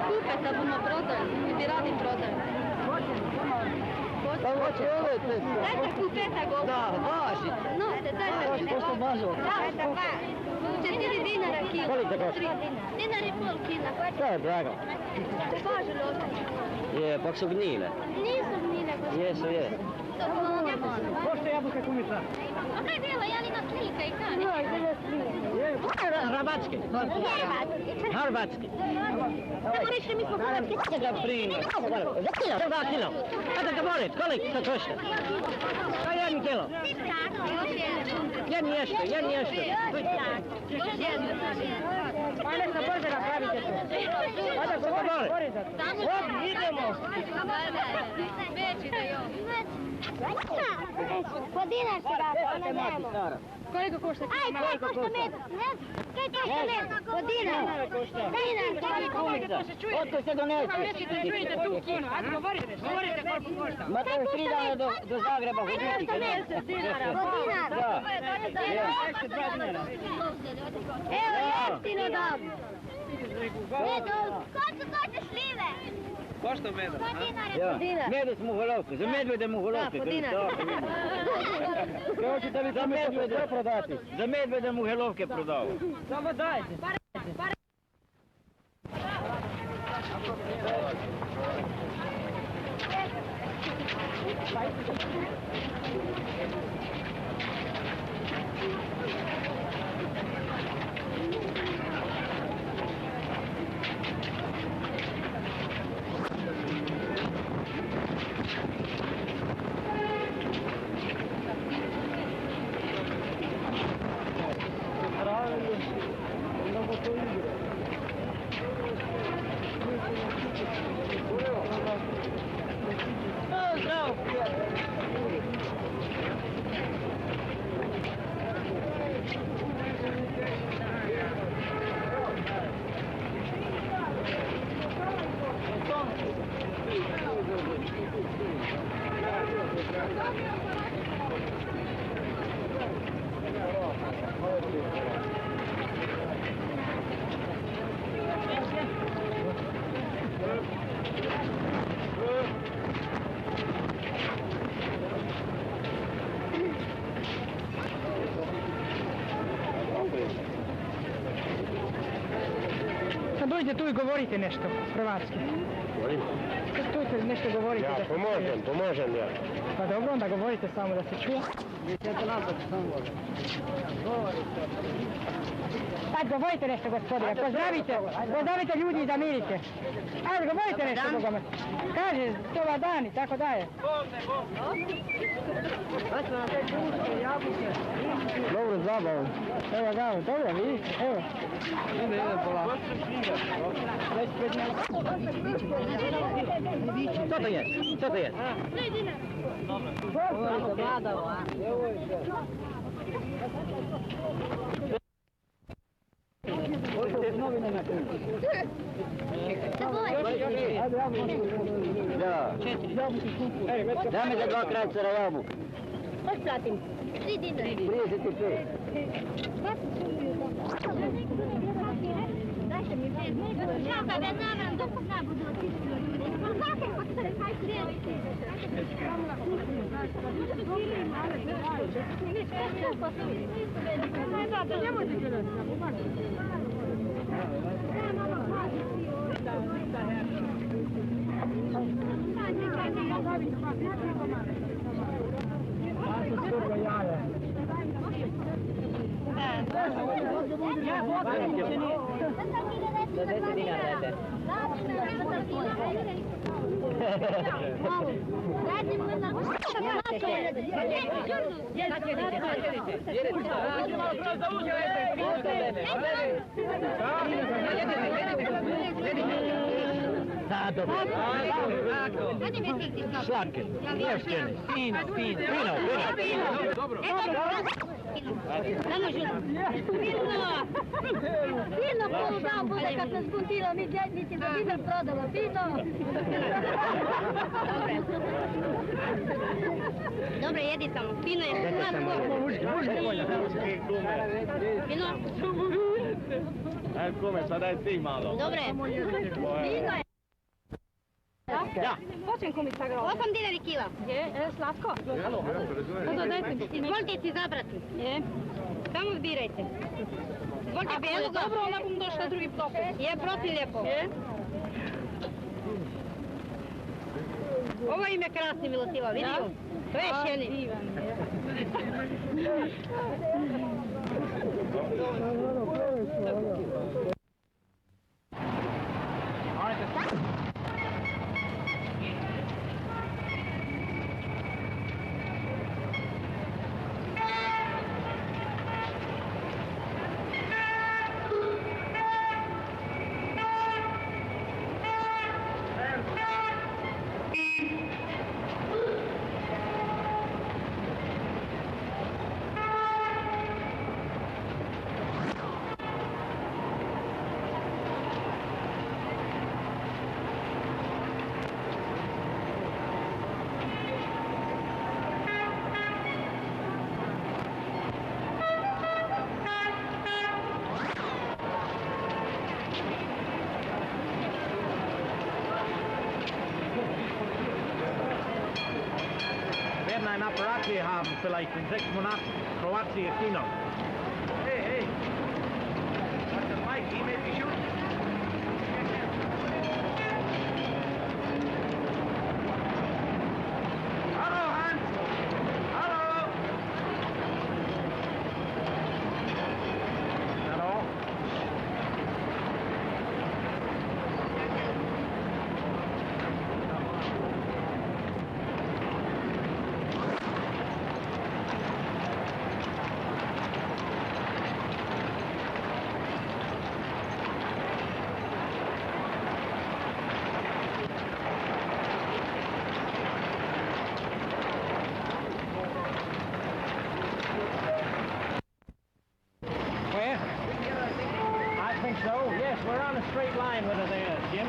Kupeta bomo prodali, bi radi prodali. Dajte kupeta gosta. Da, važite. No, dajte. Pošto važu? Dajte 4 dinara kilo. Koliko košta? Dinar i pol kila. To je drago. Važe loše. Je, pak su gnile. Nisu gnile. Jesu, je. Pošto jabuka kumica? A kaj bilo, ja li na slika i kaj? Hrvatski. Hrvatski. Samo reći mi po hrvatski. Kako ga primi? Za 2 kilo. Kada ga molit, koliko to košta? Pa 1 kilo. Jedni ješte. Pa nešto brže napravite to. Kada govori za to. Idemo. Veći da jo. Po dinar se rata, ona nemo. Koliko košta? Aj, koji košta med? Kaj košta med? Po dinar. Dinar. Otko se donese? Čujete tu kino, ajde govorite koliko košta. Ma to je 3 dana do Zagreba hoditi. Po dinar. Da. Evo jeftino dam. Koliko košta šljive? Košta meda? Po dinar. Medved mu holovke, za medvede mu holovke. Da, po dinar. Kako ćete vi za medvede prodati? Za medvede mu helovke prodao. Samo dajte. Sad dođite tu i govorite nešto hrvatski. Govorim? Stojite nešto govorite. Ja pomožem ja. Pa dobro, onda govorite samo da se čuje. Ajde, govorite nešto, gospodine, pozdravite ljudi i zamirite. Ajde, govorite nešto, Bogome. Kaže, dobar dan i tako daje. Dobro zabavu. Evo ga, dobro, vidite, evo. Ide polako. Što to je? Što to je? 3 dinara. Dobro. Da. Daj mi za 2 krajcera jabuka. Koliko platim? 3 dinara. 35. Dajte mi 5. Čaka, da navrem dok ne budu otišli ljudi. Kako pa se kaj srediti? Nemojte gledati. Da, dobro. Šlake, ješćene, fino. Dobro. Fino polu dan bude kad se spuntilo, mi djetnici da dinar prodalo, fino. Dobre, jedi samo, fino je slatko. Fino? Ajde, kome, sad daj ti malo. Dobre. Ja. Počem kumit sa grobljem. 8 dinari kila. Je, slatko? To dajte mi. Izvolite si izabrati. Je. Samo zbirajte. Izvolite Ako je bijeloga. dobro, onda bom došla drugi put opet. Je, protiv lijepo. Je. Ovo ime krasni Milotiva, vidio? To je šeni. Divan je. werden ein Apparat hier haben, vielleicht in 6 Monaten. Kroatien, Kino. Hey, hey. What's the mic? He may be shooting. Hallo, Hans! Hallo! Hallo? Where? I think so, yes. We're on a straight line with it there, Jim.